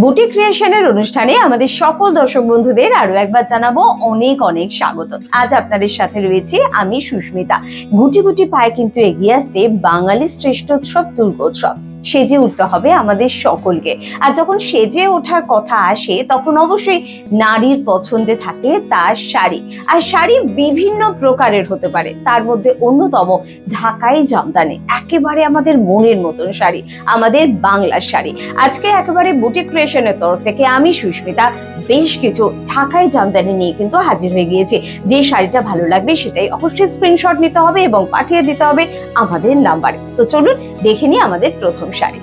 বুটি ক্রিয়েশনের অনুষ্ঠানে আমাদের সকল দর্শক বন্ধুদের আরো একবার জানাবো অনেক অনেক স্বাগত। আজ আপনাদের সাথে রয়েছে আমি সুস্মিতা। গুটি গুটি পায়ে কিন্তু এগিয়ে আসছে বাঙালি শ্রেষ্ঠ উৎসব দুর্গোৎসব। সেজে উঠতে হবে আমাদের সকলকে। আর যখন সেজে ওঠার কথা আসে তখন অবশ্যই নারীর পছন্দে থাকে তার শাড়ি। আর শাড়ি বিভিন্ন প্রকারের হতে পারে, তার মধ্যে অন্যতম ঢাকাই জামদানি, একেবারে আমাদের মনের মতন শাড়ি, আমাদের বাংলার শাড়ি। আজকে একেবারে বুটিক ক্রিয়েশনের তরফ থেকে আমি সুস্মিতা বেশ কিছু ঢাকাই জামদানি নিয়ে কিন্তু হাজির হয়ে গিয়েছি। যে শাড়িটা ভালো লাগবে সেটাই অবশ্যই স্ক্রিনশট নিতে হবে এবং পাঠিয়ে দিতে হবে আমাদের নাম্বারে। তো চলুন দেখে নিই আমাদের প্রথম শাড়ি।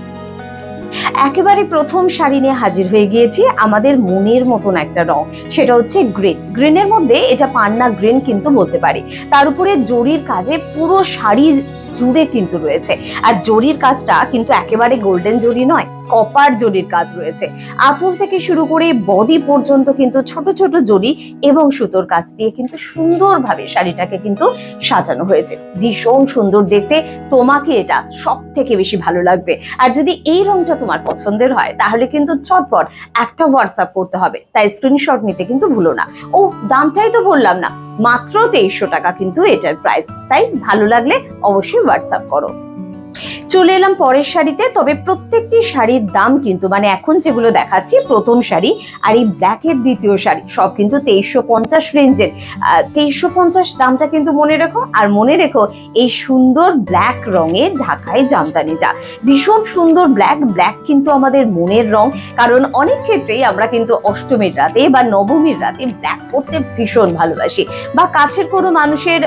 একেবারে প্রথম শাড়ি নিয়ে হাজির হয়ে গিয়েছি, আমাদের মনের মতন একটা রং, সেটা হচ্ছে গ্রিন। গ্রিনের মধ্যে এটা পান্না গ্রিন কিন্তু বলতে পারি। তার উপরে জরির কাজে পুরো শাড়ি জুড়ে কিন্তু রয়েছে। আর জরির কাজটা কিন্তু একেবারে গোল্ডেন জরি নয়, কপার জরির কাজ রয়েছে। আঁচল থেকে শুরু করে বডি পর্যন্ত কিন্তু ছোট ছোট জরি এবং সুতোর কাজ দিয়ে কিন্তু সুন্দরভাবে শাড়িটাকে কিন্তু সাজানো হয়েছে। ভীষণ সুন্দর দেখতে, তোমাকে এটা সব থেকে বেশি ভালো লাগবে। আর যদি এই রংটা তোমার পছন্দের হয় তাহলে কিন্তু চটপট একটা হোয়াটসঅ্যাপ করতে হবে, তাই স্ক্রিনশট নিতে কিন্তু ভুলো না। ও দামটাই তো বললাম না, মাত্র 2300 টাকা কিন্তু এটার প্রাইস, তাই ভালো লাগলে অবশ্যই হোয়াটসঅ্যাপ করো। চলে এলাম পরের শাড়িতে। তবে প্রত্যেকটি শাড়ির দাম কিন্তু এখন যেগুলো দেখাচ্ছি প্রথম শাড়ি আর এই ব্ল্যাকের দ্বিতীয় শাড়ি সব কিন্তু 2350 রেঞ্জের। 2350 দামটা কিন্তু মনে রেখো। আর মনে রেখো এই সুন্দর ব্ল্যাক রঙের ঢাকাই জামদানিটা, ভীষণ সুন্দর ব্ল্যাক। ব্ল্যাক কিন্তু আমাদের মনের রং, কারণ অনেক ক্ষেত্রেই আমরা কিন্তু অষ্টমীর রাতে বা নবমীর রাতে ব্ল্যাক পরতে ভীষণ ভালোবাসি, বা কাছের কোনো মানুষের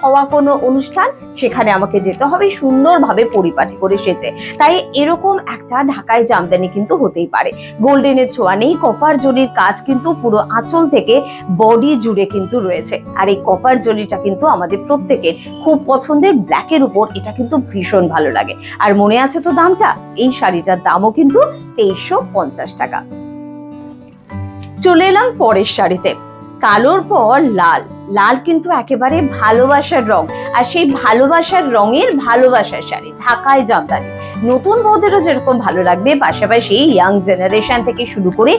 হওয়া কোনো অনুষ্ঠান, সেখানে আমাকে যেতে হবে সুন্দরভাবে পরিপাটি করে সেজে। তাই এরকম একটা ঢাকাই জামদানি কিন্তু হতেই পারে। গোল্ডেনের ছোঁয়া নেই, কপার জরির কাজ কিন্তু পুরো আঁচল থেকে বডি জুড়ে কিন্তু রয়েছে। আর এই কপার জরিটা কিন্তু আমাদের প্রত্যেকের খুব পছন্দের। ব্ল্যাকের উপর এটা কিন্তু ভীষণ ভালো লাগে। আর মনে আছে তো দামটা, এই শাড়িটার দামও কিন্তু 2350 টাকা। চলে এলাম পরের শাড়িতে। কালোর পর লাল। লাল কিন্তু একেবারে ভালোবাসার রং, আর সেই ভালোবাসার রঙের ভালোবাসার শাড়ি ঢাকাই জামদানি। নতুন বউদেরও যেরকম ভালো লাগবে, পাশাপাশি ইয়াং জেনারেশন থেকে শুরু করে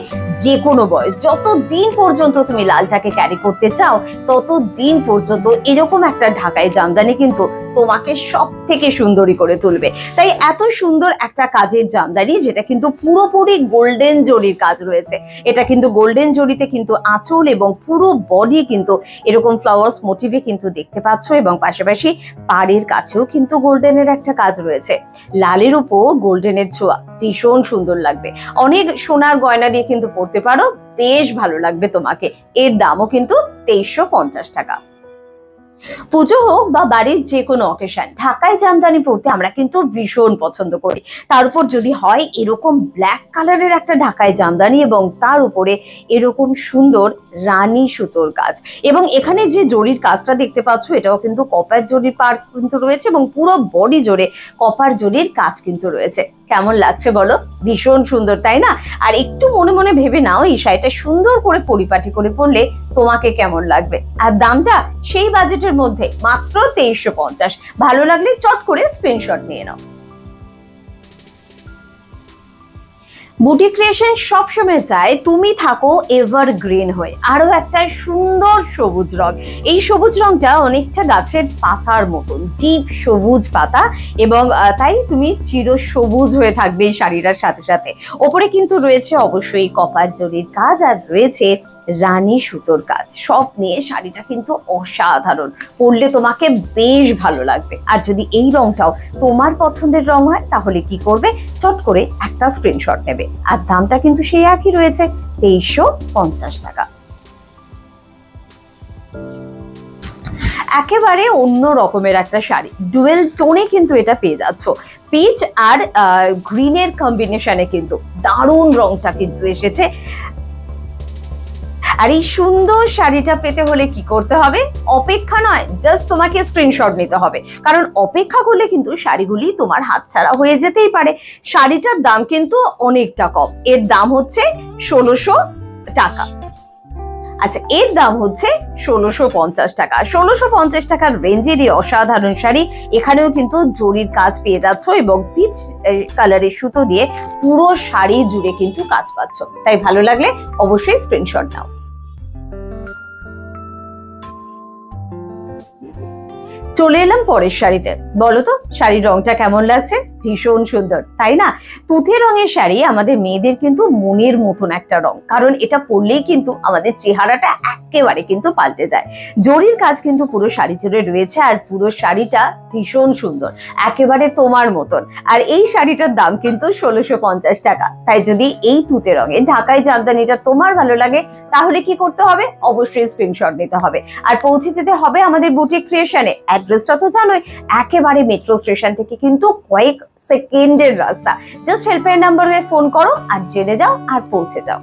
যে কোনো বয়স, যতদিন পর্যন্ত তুমি লালটাকে ক্যারি করতে চাও ততদিন পর্যন্ত এরকম একটা ঢাকাই জামদানি কিন্তু তোমাকে সব থেকে সুন্দরী করে তুলবে। তাই এত সুন্দর একটা কাজের জামদানি, যেটা কিন্তু পুরোপুরি গোল্ডেন জরির কাজ রয়েছে। এটা কিন্তু গোল্ডেন জরিতে কিন্তু আঁচল এবং পুরো বডি কিন্তু এরকম ফ্লাওয়ার্স মোটিভে কিন্তু দেখতে পাচ্ছ, এবং পাশাপাশি পাড়ের কাছেও কিন্তু গোল্ডেনের একটা কাজ রয়েছে। লালের উপর গোল্ডেনের ছোঁয়া ভীষণ সুন্দর লাগবে। অনেক সোনার গয়না দিয়ে কিন্তু পরতে পারো, বেশ ভালো লাগবে তোমাকে। এর দামও কিন্তু 2350 টাকা। পুজো হোক বা বাড়ির যে কোনো অকেশন, ঢাকাই জামদানি পরতে আমরা কিন্তু ভীষণ পছন্দ করি। তার উপর যদি হয় এরকম ব্ল্যাক কালারের একটা ঢাকাই জামদানি এবং তার উপরে এরকম সুন্দর রানী সুতোর কাজ, এবং এখানে যে জরির কাজটা দেখতে পাচ্ছ এটাও কিন্তু কপার জরির পার কিন্তু রয়েছে, এবং পুরো বডি জুড়ে কপার জরির কাজ কিন্তু রয়েছে। কেমন লাগছে বলো? ভীষণ সুন্দর, তাই না? আর একটু মনে মনে ভেবে নাও এই শাড়িটা সুন্দর করে পরিপাটি করে পরলে তোমাকে কেমন লাগবে। আর দামটা সেই বাজেটের মধ্যে, মাত্র 2350। ভালো লাগলে চট করে স্ক্রিনশট নিয়ে নাও। বুটি ক্রিয়েশন সবসময় চায় তুমি থাকো এভারগ্রিন হয়ে। আরো একটা সুন্দর সবুজ রং। এই সবুজ রংটা অনেকটা গাছের পাতার মতন, ডিপ সবুজ পাতা, এবং তাই তুমি চির সবুজ হয়ে থাকবে এই শাড়িটার সাথে সাথে। ওপরে কিন্তু রয়েছে অবশ্যই কপার জরির কাজ, আর রয়েছে রানী সুতোর কাজ। সব নিয়ে শাড়িটা কিন্তু অসাধারণ, পরলে তোমাকে বেশ ভালো লাগবে। আর যদি এই রংটাও তোমার পছন্দের রং হয় তাহলে কি করবে, চট করে একটা স্ক্রিনশট নেবে। আর দামটা কিন্তু সেই একই রয়েছে, 2350 টাকা। একেবারে অন্য রকমের একটা শাড়ি, ডুয়েল টোনে কিন্তু এটা পেয়ে যাচ্ছ। পিচ আর গ্রিনের কম্বিনেশনে কিন্তু দারুণ রংটা কিন্তু এসেছে। আর এই সুন্দর শাড়িটা পেতে হলে কি করতে হবে? অপেক্ষা নয়, জাস্ট তোমাকে স্ক্রিনশট নিতে হবে, কারণ অপেক্ষা করলে কিন্তু শাড়িগুলি তোমার হাতছাড়া হয়ে যেতেই পারে। শাড়িটার দাম কিন্তু অনেকটা কম, এর দাম হচ্ছে 1600 টাকা। আচ্ছা, এর দাম হচ্ছে 1650 টাকা। 1650 টাকার রেঞ্জের এই অসাধারণ শাড়ি, এখানেও কিন্তু জরির কাজ পেয়ে যাচ্ছ এবং পিচ কালারের সুতো দিয়ে পুরো শাড়ি জুড়ে কিন্তু কাজ পাচ্ছ। তাই ভালো লাগলে অবশ্যই স্ক্রিনশট নাও। চলে এলাম পরের শাড়িতে। বলো তো শাড়ির রংটা কেমন লাগছে? ভীষণ সুন্দর, তাই না? তুঁতে রঙের শাড়ি আমাদের মেয়েদের কিন্তু মনের মতন একটা রং, কারণ এটা পরলেই কিন্তু আমাদের চেহারাটা একেবারে কিন্তু পাল্টে যায়। জরির কাজ কিন্তু পুরো শাড়ি জুড়ে রয়েছে, আর পুরো শাড়িটা ভীষণ সুন্দর, একেবারে তোমার মতন। আর এই শাড়িটার দাম কিন্তু 1650 টাকা। তাই যদি এই তুঁতে রঙের ঢাকাই জামদানিটা তোমার ভালো লাগে, তাহলে কি করতে হবে? অবশ্যই স্ক্রিনশট নিতে হবে আর পৌঁছে যেতে হবে আমাদের বুটিক ক্রিয়েশনে। অ্যাড্রেসটা তো জানোই, একেবারে মেট্রো স্টেশন থেকে কিন্তু কয়েক সেকেন্ডের রাস্তা। জাস্ট হেল্পলাইন নাম্বারে ফোন করো আর জেনে যাও আর পৌঁছে যাও।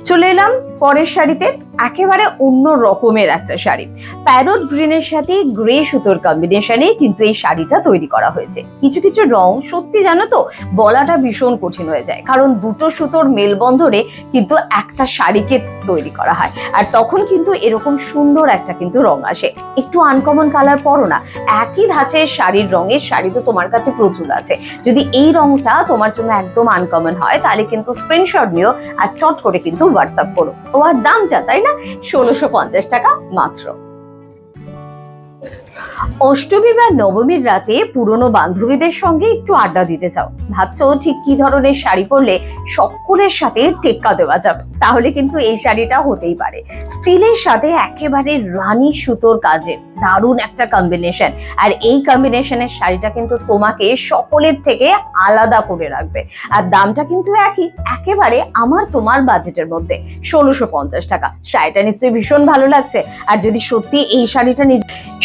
চলে এলাম পরের শাড়িতে। একেবারে অন্য রকমের একটা শাড়ি, প্যারট গ্রিনের সাথে গ্রে সুতোর কম্বিনেশনে কিন্তু এই শাড়িটা তৈরি করা হয়েছে। কিছু কিছু রং সত্যি জানো তো বলাটা ভীষণ কঠিন হয়ে যায়, কারণ দুটো সুতোর মেলবন্ধনে কিন্তু একটা শাড়িকে তৈরি করা হয়, আর তখন কিন্তু এরকম সুন্দর একটা কিন্তু রং আসে। একটু আনকমন কালার পরো না, একই ধাঁচের শাড়ির রঙের শাড়ি তো তোমার কাছে প্রচুর আছে। যদি এই রংটা তোমার জন্য একদম আনকমন হয়, তাহলে কিন্তু স্ক্রিনশট নিও আর চট করে কিন্তু হোয়াটসঅ্যাপ করো। ও আর দামটা তাই না, 1650 টাকা মাত্র। অষ্টমী বা নবমীর রাতে পুরনো বান্ধবীদের সঙ্গে একটু আড্ডা দিতে চাও, ভাবছো ঠিক কি ধরনের শাড়ি পরলে সকলের সাথে টেক্কা দেওয়া যাবে, তাহলে কিন্তু এই শাড়িটা হতেই পারে। স্টিলের সাথে একেবারে রানী সুতোর কাজের দারুণ একটা কম্বিনেশন, আর এই কম্বিনেশনের শাড়িটা কিন্তু তোমাকে সকলের থেকে আলাদা করে রাখবে। আর দামটা কিন্তু একই, একেবারে আমার তোমার বাজেটের মধ্যে, 1650 টাকা। শাড়িটা নিশ্চয়ই ভীষণ ভালো লাগছে। আর যদি সত্যি এই শাড়িটা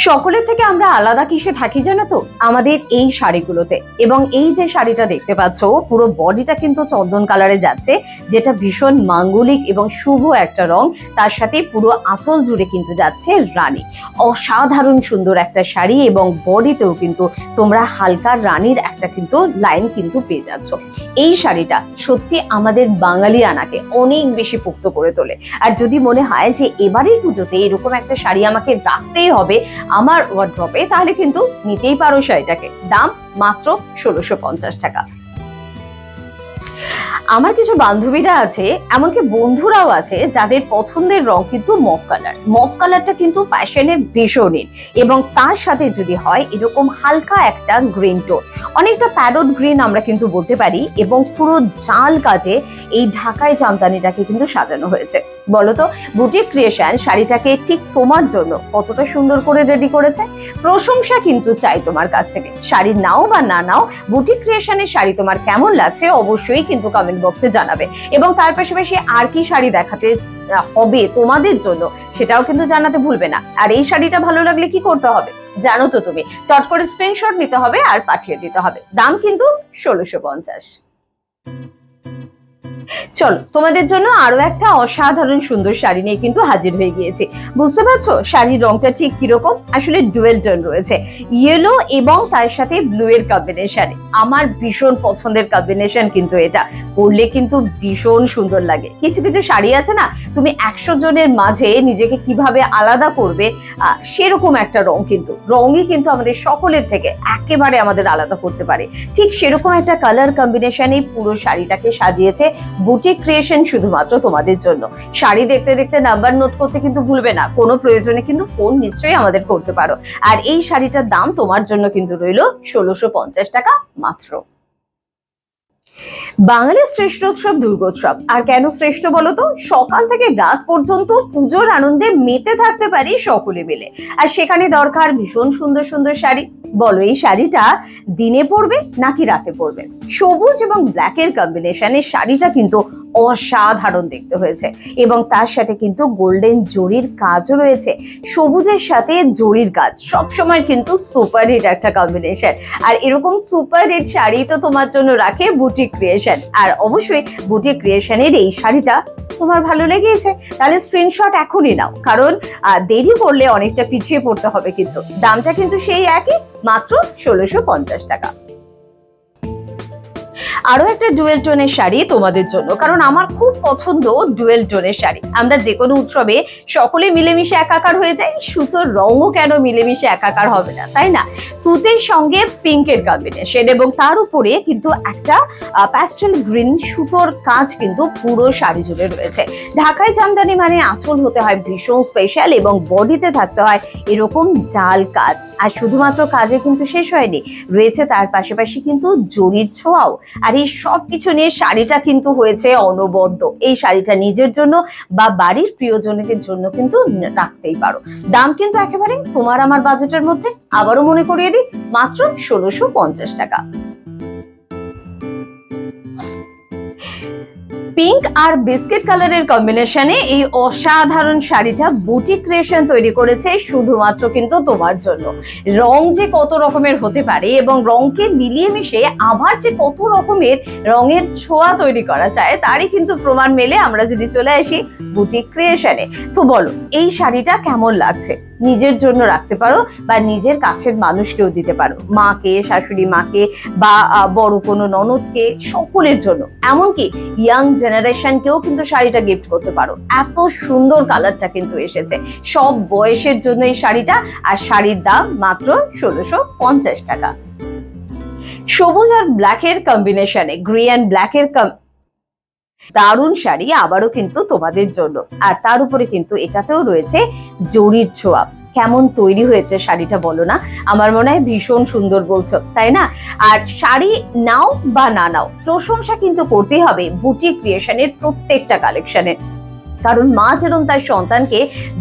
সকলের থেকে আমরা আলাদা কিসে থাকি জানো তো? আমাদের এই শাড়িগুলোতে। এবং এই যে শাড়িটা দেখতে পাচ্ছ, পুরো বডিটা কিন্তু চন্দন কালারে যাচ্ছে, যেটা ভীষণ মাঙ্গলিক এবং শুভ একটা রং। তার সাথে পুরো আঁচল জুড়ে কিন্তু যাচ্ছে রানী। অসাধারণ সুন্দর একটা শাড়ি, এবং বডিতেও কিন্তু তোমরা হালকা রানীর একটা কিন্তু লাইন কিন্তু পেয়ে যাচ্ছ। এই শাড়িটা সত্যি আমাদের বাঙালি আনাকে অনেক বেশি পোক্ত করে তোলে। আর যদি মনে হয় যে এবারের পুজোতে এরকম একটা শাড়ি আমাকে রাখতেই হবে আমার ওয়ার্ড্রপে, তাহলে কিন্তু নিতেই পারো শাড়িটাকে। দাম মাত্র 1650 টাকা। আমার কিছু বান্ধবীরা আছে, এমনকি বন্ধুরাও আছে, যাদের পছন্দের রং কিন্তু মফ কালার। মফ কালারটা কিন্তু ফ্যাশনে ভীষণ ইন, এবং তার সাথে যদি হয় এরকম হালকা একটা গ্রিন টোন, অনেকটা প্যারট গ্রিন আমরা কিন্তু বলতে পারি, এবং পুরো জাল কাজে এই ঢাকাই জামদানিটাকে কিন্তু সাজানো হয়েছে। বলতো বুটিক ক্রিয়েশন শাড়িটাকে ঠিক তোমার জন্য কতটা সুন্দর করে রেডি করেছে। প্রশংসা কিন্তু চাই তোমার কাছ থেকে। শাড়ি নাও বা না নাও, বুটিক ক্রিয়েশনের শাড়ি তোমার কেমন লাগছে অবশ্যই কিন্তু কমেন্ট বক্সে জানাবে, এবং তার পাশাপাশি আর কি শাড়ি দেখাতে হবে তোমাদের জন্য সেটাও কিন্তু জানাতে ভুলবে না। আর এই শাড়িটা ভালো লাগলে কি করতে হবে জানো তো, তুমি চট করে স্ক্রিনশট নিতে হবে আর পাঠিয়ে দিতে হবে। দাম কিন্তু 1650। চলো তোমাদের জন্য আরো একটা অসাধারণ সুন্দর শাড়ি নিয়ে কিন্তু হাজির হয়ে গিয়েছি। বুঝতে পারছো শাড়ির রংটা ঠিক কিরকম? আসলে ডুয়েল টোন রয়েছে, ইয়েলো এবং তার সাথে ব্লু এর কম্বিনেশন। আমার ভীষণ পছন্দের কম্বিনেশন কিন্তু এটা, পরলে কিন্তু ভীষণ সুন্দর লাগে। কিছু কিছু শাড়ি আছে না, তুমি 100 জনের মাঝে নিজেকে কিভাবে আলাদা করবে, সেরকম একটা রং কিন্তু, রঙই কিন্তু আমাদের সকলের থেকে একেবারে আমাদের আলাদা করতে পারে। ঠিক সেরকম একটা কালার কম্বিনেশনে পুরো শাড়িটাকে সাজিয়েছে বুটিক ক্রিয়েশন শুধুমাত্র তোমাদের জন্য। শাড়ি দেখতে দেখতে নাম্বার নোট করতে কিন্তু ভুলবে না, কোনো প্রয়োজনে কিন্তু ফোন নিশ্চয়ই আমাদের করতে পারো। আর এই শাড়িটার দাম তোমার জন্য কিন্তু রইল 1650 টাকা মাত্র। বাঙালির শ্রেষ্ঠ উৎসব দুর্গোৎসব। আর কেন শ্রেষ্ঠ বলো তো? সকাল থেকে রাত পর্যন্ত পুজোর আনন্দে মেতে থাকতে পারি সকলে মিলে, আর সেখানে দরকার ভীষণ সুন্দর সুন্দর শাড়ি। বলো এই শাড়িটা দিনে পরবে নাকি রাতে পরবে? সবুজ এবং ব্ল্যাকের কম্বিনেশনের শাড়িটা কিন্তু অসাধারণ দেখতে হয়েছে, এবং তার সাথে কিন্তু গোল্ডেন জরির কাজও রয়েছে। সবুজের সাথে জরির কাজ সবসময় কিন্তু সুপার হিট একটা কম্বিনেশন, আর এরকম সুপার হিট শাড়ি তো তোমার জন্য রাখে বুটিক ক্রিয়েশন। আর অবশ্যই বুটিক ক্রিয়েশনের এই শাড়িটা তোমার ভালো লেগেছে, তাহলে স্ক্রিনশট এখনই নাও, কারণ দেরি করলে অনেকটা পিছিয়ে পড়তে হবে। কিন্তু দামটা কিন্তু সেই একই, মাত্র 1650 টাকা। আরো একটা ডুয়েল টোনের শাড়ি তোমাদের জন্য, কারণ আমার খুব পছন্দ ডুয়েল টোনের শাড়ি। আমরা যে কোনো উৎসবে সকলে মিলেমিশে একাকার হয়ে যাই, সুতোর রঙও কেন মিলেমিশে একাকার হবে না, তাই না? তুতের সঙ্গে পিঙ্কের কম্বিনেশন এবং তার উপরে কিন্তু একটা প্যাস্টেল গ্রিন সুতোর কাজ কিন্তু পুরো শাড়ি জুড়ে রয়েছে। ঢাকাই জামদানি মানে আঁচল হতে হয় ভীষণ স্পেশাল এবং বডিতে থাকতে হয় এরকম জাল কাজ। আর শুধুমাত্র কাজে কিন্তু শেষ হয়নি, রয়েছে তার পাশাপাশি কিন্তু জরির ছোঁয়াও। আর এই সব কিছু নিয়ে শাড়িটা কিন্তু হয়েছে অনবদ্য। এই শাড়িটা নিজের জন্য বা বাড়ির প্রিয়জনদের জন্য কিন্তু রাখতেই পারো। দাম কিন্তু একেবারে তোমার আমার বাজেটের মধ্যে। আবারও মনে করিয়ে দিই, মাত্র 1650 টাকা। পিঙ্ক আর বিস্কিট কালারের কম্বিনেশনে এই অসাধারণ শাড়িটা বুটি ক্রিয়েশন তৈরি করেছে শুধুমাত্র কিন্তু তোমার জন্য। রং যে কত রকমের হতে পারে এবং রংকে মিলিয়ে মিশে আবার যে কত রকমের রঙের ছোঁয়া তৈরি করা যায় তারই কিন্তু প্রমাণ মেলে আমরা যদি চলে আসি বুটি ক্রিয়েশনে। তো বলো, এই শাড়িটা কেমন লাগছে? নিজের জন্য রাখতে পারো বা নিজের কাছের মানুষকেও দিতে পারো, মাকে, শাশুড়ি মাকে বা বড় কোনো ননদকে, সকলের জন্য। এমনকি ইয়াং জেনারেশনকেও কিন্তু শাড়িটা গিফট করতে পারো। এত সুন্দর কালারটা কিন্তু এসেছে, সব বয়সের জন্য এই শাড়িটা। আর শাড়ির দাম মাত্র 1650 টাকা। সবুজ আর ব্ল্যাকের কম্বিনেশনে, গ্রে অ্যান্ড ব্ল্যাকের দারুণ শাড়ি আবারও কিন্তু তোমাদের জন্য। আর তার উপরে কিন্তু এটাতেও রয়েছে জরির ছোঁয়া। কেমন তৈরি হয়েছে শাড়িটা বলো না? আমার মনে হয় ভীষণ সুন্দর বলছো, তাই না? আর শাড়ি নাও বা না নাও, প্রশংসা কিন্তু করতেই হবে বুটি ক্রিয়েশনের প্রত্যেকটা কালেকশনের। কারণ মা যেরকম তার সন্তানকে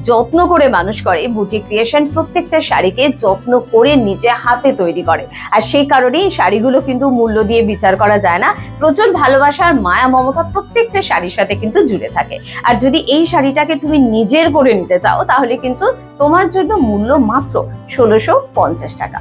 যত্ন করে মানুষ করে, বুটি ক্রিয়েশন প্রত্যেকটা শাড়িকে যত্ন করে নিজে হাতে তৈরি করে। আর সেই কারণেই এই শাড়িগুলো কিন্তু মূল্য দিয়ে বিচার করা যায় না। প্রচুর ভালোবাসার মায়া মমতা প্রত্যেকটা শাড়ির সাথে কিন্তু জুড়ে থাকে। আর যদি এই শাড়িটাকে তুমি নিজের করে নিতে চাও তাহলে কিন্তু তোমার জন্য মূল্য মাত্র 1650 টাকা।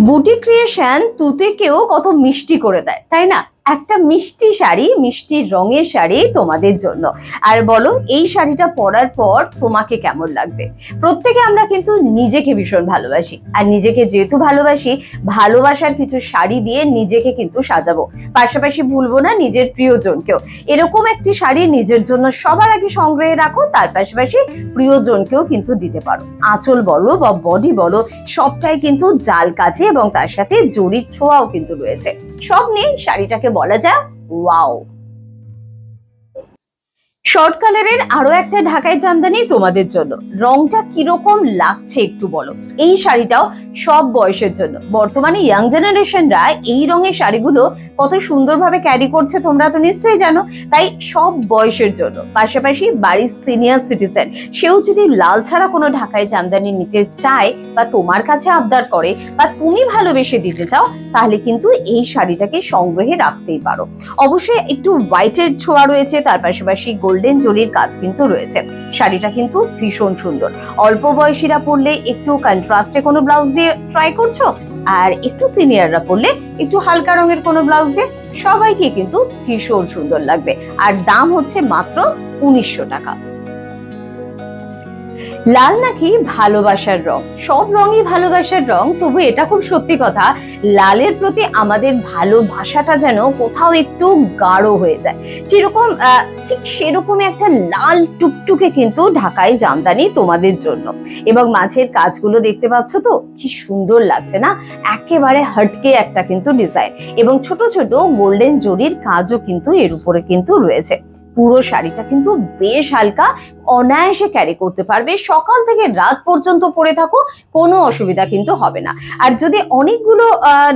বুটি ক্রিয়েশন তুতেকেও কত মিষ্টি করে দেয়, তাই না? একটা মিষ্টি শাড়ি, মিষ্টি রঙের শাড়ি তোমাদের জন্য। আর বলো, এই শাড়িটা পরার পর তোমাকে কেমন লাগবে? প্রত্যেকে আমরা কিন্তু নিজেকে ভীষণ ভালোবাসি, আর নিজেকে যেহেতু ভালোবাসি, ভালোবাসার কিছু শাড়ি দিয়ে নিজেকে কিন্তু সাজাবো। পাশাপাশি ভুলবো না নিজের প্রিয়জনকেও। এরকম একটি শাড়ি নিজের জন্য সবার আগে সংগ্রহে রাখো, তার পাশাপাশি প্রিয়জনকেও কিন্তু দিতে পারো। আঁচল বলো বা বডি বলো, সবটাই কিন্তু জাল কাজে এবং তার সাথে জরির ছোঁয়াও কিন্তু রয়েছে। সব নিয়ে শাড়িটাকে বলা যায় ওয়াও। শর্ট কালারের আরো একটা ঢাকাই জামদানি তোমাদের জন্য। রংটা কিরকম লাগছে একটু বলো? এই শাড়িটাও সব বয়সের জন্য। বর্তমানে ইয়াং জেনারেশনরা এই রঙের শাড়িগুলো কত সুন্দরভাবে ক্যারি করছে তোমরা তো নিশ্চয়ই জানো। তাই সব বয়সের জন্য, পাশাপাশি বাড়ির সিনিয়র সিটিজেন সেও যদি লাল ছাড়া কোনো ঢাকাই জামদানি নিতে চায় বা তোমার কাছে আবদার করে বা তুমি ভালোবেসে দিতে চাও, তাহলে কিন্তু এই শাড়িটাকে সংগ্রহে রাখতেই পারো। অবশ্যই একটু হোয়াইটের ছোঁয়া রয়েছে, তার পাশাপাশি গোল্ডেন জরির কাজ কিন্তু রয়েছে। শাড়িটা কিন্তু ভীষণ সুন্দর। অল্প বয়সীরা পরলে একটু কন্ট্রাস্টে কোনো ব্লাউজ দিয়ে ট্রাই করছো, আর একটু সিনিয়ররা পরলে একটু হালকা রঙের কোনো ব্লাউজ দিয়ে, সবাইকে কিন্তু ভীষণ সুন্দর লাগবে। আর দাম হচ্ছে মাত্র 1900 টাকা। লাল নাকি ভালোবাসার রং? সব রঙই ভালোবাসার রং, তবু এটা খুব সত্যি কথা, লালের প্রতি আমাদের ভালোবাসাটা যেন কোথাও একটু গাঢ় হয়ে যায়। যেরকম ঠিক সেরকমই একটা লাল টুকটুকে কিন্তু ঢাকাই জামদানি তোমাদের জন্য। এবং মাঝের কাজগুলো দেখতে পাচ্ছ তো, কি সুন্দর লাগছে না? একেবারে হটকে একটা কিন্তু ডিজাইন এবং ছোট ছোট গোল্ডেন জরির কাজও কিন্তু এর উপরে কিন্তু রয়েছে। পুরো শাড়িটা কিন্তু বেশ হালকা, অনায়াসে ক্যারি করতে পারবে। সকাল থেকে রাত পর্যন্ত পরে থাকো, কোনো অসুবিধা কিন্তু হবে না। আর যদি অনেকগুলো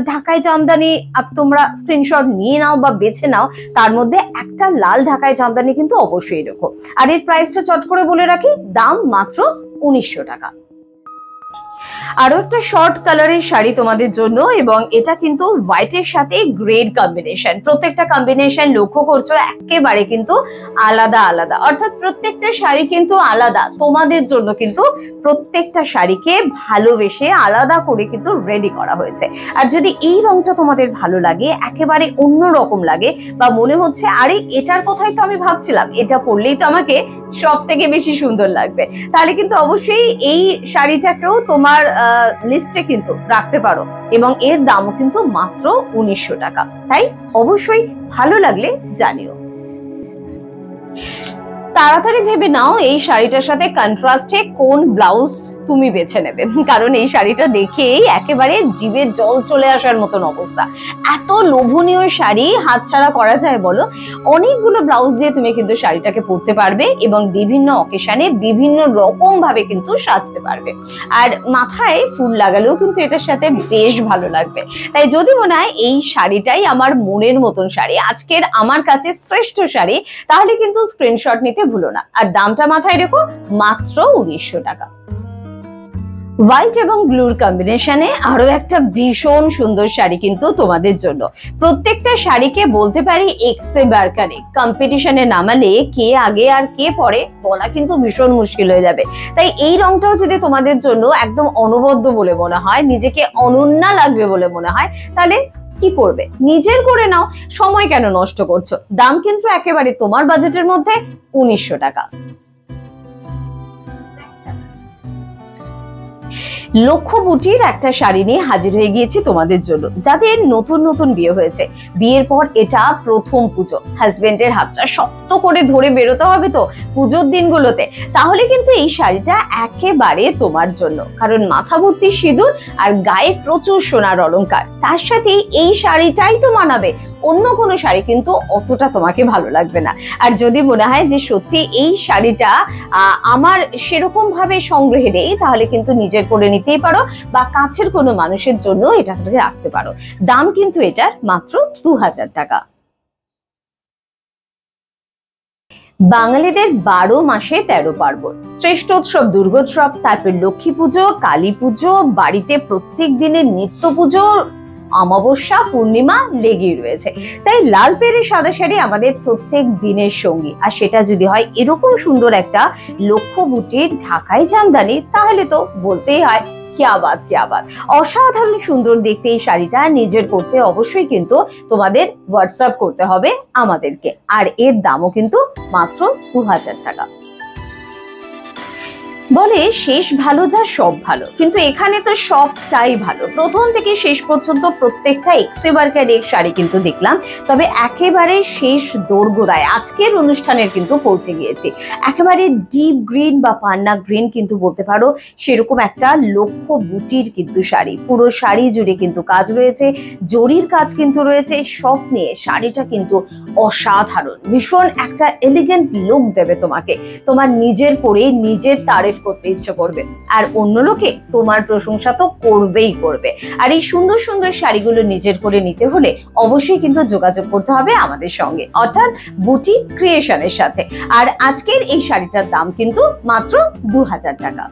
ঢাকাই জামদানি তোমরা স্ক্রিনশট নিয়ে নাও বা বেছে নাও, তার মধ্যে একটা লাল ঢাকাই জামদানি কিন্তু অবশ্যই রেখো। আর এর প্রাইসটা চট করে বলে রাখি, দাম মাত্র 1900 টাকা। আরো একটা শর্ট কালারের শাড়ি তোমাদের জন্য, এবং এটা কিন্তু হোয়াইটের সাথে গ্রেড কম্বিনেশন। প্রত্যেকটা কম্বিনেশন লক্ষ্য করছো একেবারে কিন্তু আলাদা আলাদা, অর্থাৎ প্রত্যেকটা শাড়ি কিন্তু আলাদা। তোমাদের জন্য কিন্তু প্রত্যেকটা শাড়িকে ভালোবেসে আলাদা করে কিন্তু রেডি করা হয়েছে। আর যদি এই রংটা তোমাদের ভালো লাগে, একেবারে অন্য রকম লাগে, বা মনে হচ্ছে আরে এটার কথাই তো আমি ভাবছিলাম, এটা পরলেই তো আমাকে সব থেকে বেশি সুন্দর লাগবে। তাহলে কিন্তু অবশ্যই এই শাড়িটাকেও তোমার লিস্টে কিন্তু রাখতে পারো, এবং এর দামও কিন্তু মাত্র 1900 টাকা। তাই অবশ্যই ভালো লাগলে জানিও। তাড়াতাড়ি ভেবে নাও এই শাড়িটার সাথে কন্ট্রাস্টে কোন ব্লাউজ তুমি বেছে নেবে, কারণ এই শাড়িটা দেখেই একেবারে জিভে জল চলে আসার মতন অবস্থা। এত লোভনীয় শাড়ি হাতছাড়া করা যায় বলো? অনেকগুলো ব্লাউজ দিয়ে তুমি কিন্তু শাড়িটাকে পরতে পারবে এবং বিভিন্ন অকেশনে বিভিন্ন রকম ভাবে কিন্তু সাজতে পারবে। আর মাথায় ফুল লাগালেও কিন্তু এটার সাথে বেশ ভালো লাগবে। তাই যদি মনে হয় এই শাড়িটাই আমার মনের মতন শাড়ি, আজকের আমার কাছে শ্রেষ্ঠ শাড়ি, তাহলে কিন্তু স্ক্রিনশট নিতে ভুলো না। আর দামটা মাথায় রেখো, মাত্র 1900 টাকা। হোয়াইট এবং ব্লুর কম্বিনেশনে আরো একটা ভীষণ সুন্দর শাড়ি কিন্তু তোমাদের জন্য। প্রত্যেকটা শাড়িকে বলতে পারি এক্সে বারকারে, কম্পিটিশনে নামালে কে আগে আর কে পরে বলা কিন্তু ভীষণ মুশকিল হয়ে যাবে। তাই এই রংটাও যদি তোমাদের জন্য একদম অনবদ্য বলে মনে হয়, নিজেকে অনন্যা লাগবে বলে মনে হয়, তাহলে কি করবে, নিজের করে নাও, সময় কেন নষ্ট করছো। দাম কিন্তু একেবারে তোমার বাজেটের মধ্যে, 1900 টাকা। লক্ষ্য বুটির একটা শাড়ি নিয়ে হাজির হয়ে গিয়েছি তোমাদের জন্য। যাদের নতুন নতুন বিয়ে হয়েছে, বিয়ের পর এটা প্রথম পুজো, হাজবেন্ডের হাতটা শক্ত করে ধরে বেরোতে হবে তো পুজোর দিনগুলোতে, তাহলে কিন্তু এই শাড়িটা একেবারে তোমার জন্য। কারণ মাথা ভর্তি সিঁদুর আর গায়ে প্রচুর সোনার অলংকার, তার সাথে এই শাড়িটাই তো মানাবে। অন্য কোনো শাড়ি কিন্তু অতটা তোমাকে ভালো লাগবে না। আর যদি মনে হয় যে সত্যি এই শাড়িটা আমার সেরকম ভাবে সংগ্রহে নেই, তাহলে কিন্তু নিজের করে নিতেই পারো, বা কাছের কোনো মানুষের জন্য এটা রাখতে পারো। দাম কিন্তু এটার মাত্র 2000 টাকা। বাঙালিদের 12 মাসে 13 পার্বণ, শ্রেষ্ঠ উৎসব দুর্গোৎসব, তারপর লক্ষ্মী পুজো, কালী পুজো, বাড়িতে প্রত্যেক দিনের নিত্য পুজো, অমাবস্যা, পূর্ণিমা লেগেই রয়েছে। তাই লাল পেরে সাদা শাড়ি আমাদের প্রত্যেক দিনের সঙ্গী। আর সেটা যদি হয় এরকম সুন্দর একটা লক্ষ্য বুটির ঢাকাই জামদানি, তাহলে তো বলতেই হয় কিয়া বাত কিয়া বাত। অসাধারণ সুন্দর দেখতে এই শাড়িটা নিজের করতে অবশ্যই কিন্তু তোমাদের হোয়াটসঅ্যাপ করতে হবে আমাদেরকে। আর এর দামও কিন্তু মাত্র 2000 টাকা। বলে শেষ ভালো যা সব ভালো, কিন্তু এখানে তো সবটাই ভালো। প্রথম থেকে শেষ পর্যন্ত প্রত্যেকটা এক্সেবারকার এক শাড়ি কিন্তু দেখলাম, তবে একেবারে শেষ দোরগোড়ায় আজকের অনুষ্ঠানের কিন্তু পৌঁছে গিয়েছি। একেবারে ডিপ গ্রিন বা পান্না গ্রিন কিন্তু বলতে পারো, সেরকম একটা লক্ষ্য বুটির কিন্তু শাড়ি। পুরো শাড়ি জুড়ে কিন্তু কাজ রয়েছে, জরির কাজ কিন্তু রয়েছে, সব নিয়ে শাড়িটা কিন্তু অসাধারণ, ভীষণ একটা এলিগেন্ট লুক দেবে তোমাকে। তোমার নিজের পরে নিজের তারিফ করতে ইচ্ছে করবে, আর অন্য লোকে তোমার প্রশংসা তো করবেই করবে। আর এই সুন্দর সুন্দর শাড়িগুলো নিজের করে নিতে হলে অবশ্যই কিন্তু যোগাযোগ করতে হবে আমাদের সঙ্গে, অর্থাৎ বুটি ক্রিয়েশনের সাথে। আর আজকের এই শাড়িটার দাম কিন্তু মাত্র 2000 টাকা।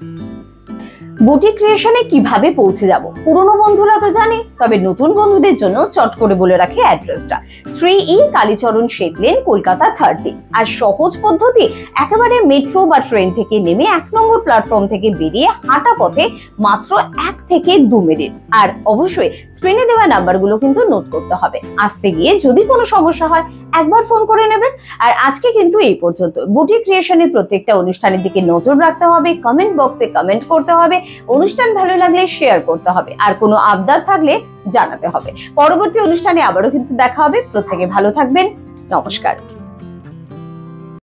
বুটি ক্রিয়েশনে কিভাবে পৌঁছে যাব, পুরনো বন্ধুরা তো জানে, তবে নতুন বন্ধুদের জন্য চট করে বলে রাখি অ্যাড্রেসটা। 3E Kalicharan shed lane, Kolkata 30। আর সহজ পদ্ধতি, একেবারে মেট্রো বা ট্রেন থেকে নেমে 1 নম্বর প্ল্যাটফর্ম থেকে বেরিয়ে হাঁটা পথে মাত্র 1 থেকে 2 মিনিট। আর অবশ্যই স্ক্রিনে দেওয়া নাম্বারগুলো কিন্তু নোট করতে হবে। আসতে গিয়ে যদি কোনো সমস্যা হয় একবার ফোন করে নেবেন। আর আজকে কিন্তু এই পর্যন্ত। বুটি ক্রিয়েশনের প্রত্যেকটা অনুষ্ঠানের দিকে নজর রাখতে হবে, কমেন্ট বক্সে কমেন্ট করতে হবে, অনুষ্ঠান ভালো লাগলে শেয়ার করতে হবে, আর কোনো আবদার থাকলে জানাতে হবে। পরবর্তী অনুষ্ঠানে আবারও কিন্তু দেখা হবে। প্রত্যেকে ভালো থাকবেন। নমস্কার।